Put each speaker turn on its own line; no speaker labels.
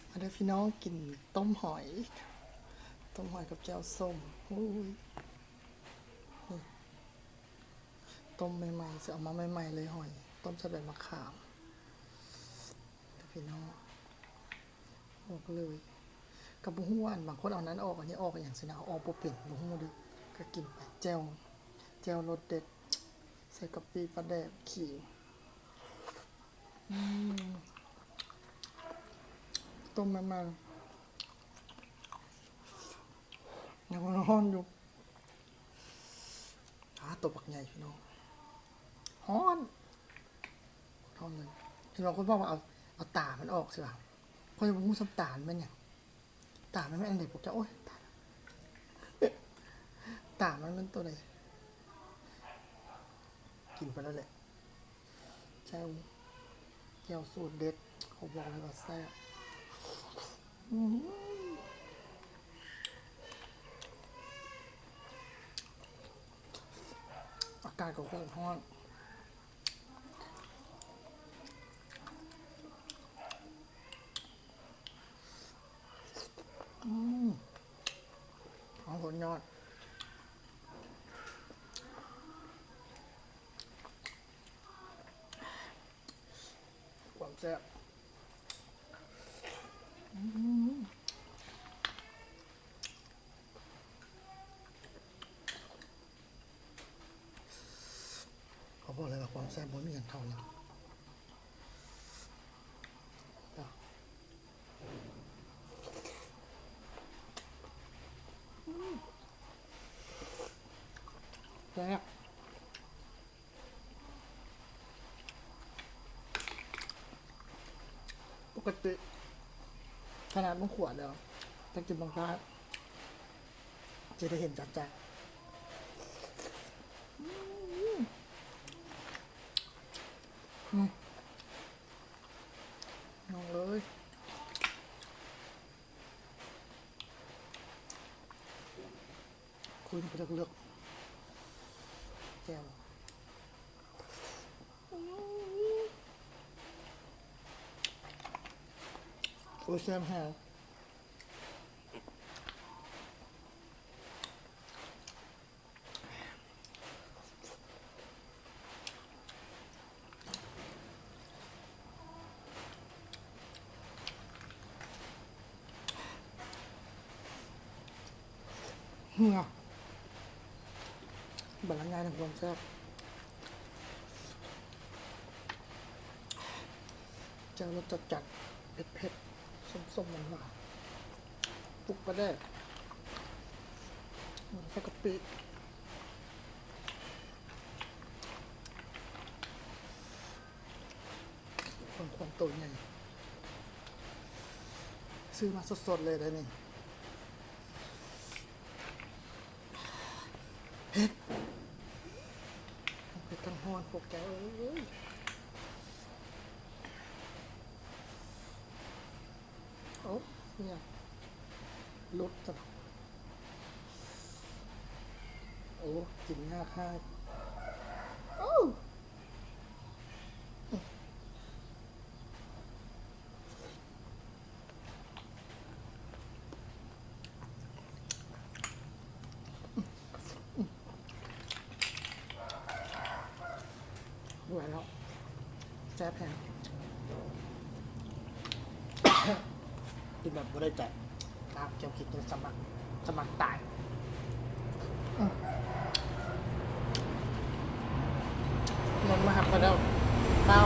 มาเด้อพี่น้องกินต้มหอยกับแจ่วส้มอุ้ยนี่ต้มใหม่ๆจะเอามาใหม่ๆเลยหอยต้มใส่ใบมะขามเด้อพี่น้องบอกเลยกับบุ้งหวานบางคนเอานั้นออกอันนี้ออกอย่างสินะเอาออกบ่เป็นบุ้งเด้อก็กินไปแจ่วรสเด็ดใส่กะปิปลาแดกขิงต้มมันยังร้อนอยู่ตัวปักใหญ่พี่น้องฮ้อนเลยพี่น้องคนบอกว่าเอาตามันออกสิป่ะเพราะว่ามูสับตามันเนี่ยตามันไม่อันเด็กผมจะโอ๊ยตามันตัวไหนกินไปแล้วแหละแจ่วสูตรเด็ดเขาบอกเลยว่าแซ่บอากาศก็คงร้อนของผลยอดความแซ่บเขาบอกเลยว่าความแซ่บมันมีอย่างเท่าแล้วแซ่บปกติขนาดมันขวดแล้วถ้ากินบางครั้งจะได้เห็นจัดๆน้องเลยคุยไปเลือกแก้วโอ้ยแซ่บแฮะเงาบรรยายถึงความแซ่บเจ้ารสจัดเผ็ดส้มหวานปุกปลาแดกใส่กะปิความตัวใหญ่ซื้อมาสดๆเลยได้นี่เผ็ดทั้งห้อนพวกแกเอ้ยโอ้เนี่ยรสจัดโอ้กินง่ายค่ายโอ้ด้วยแล้วแซ่บแพงกินแบบไม่ได้ใจครับเจ้าคิดจะสมัครตายนนมาหับกันแล้วเก้า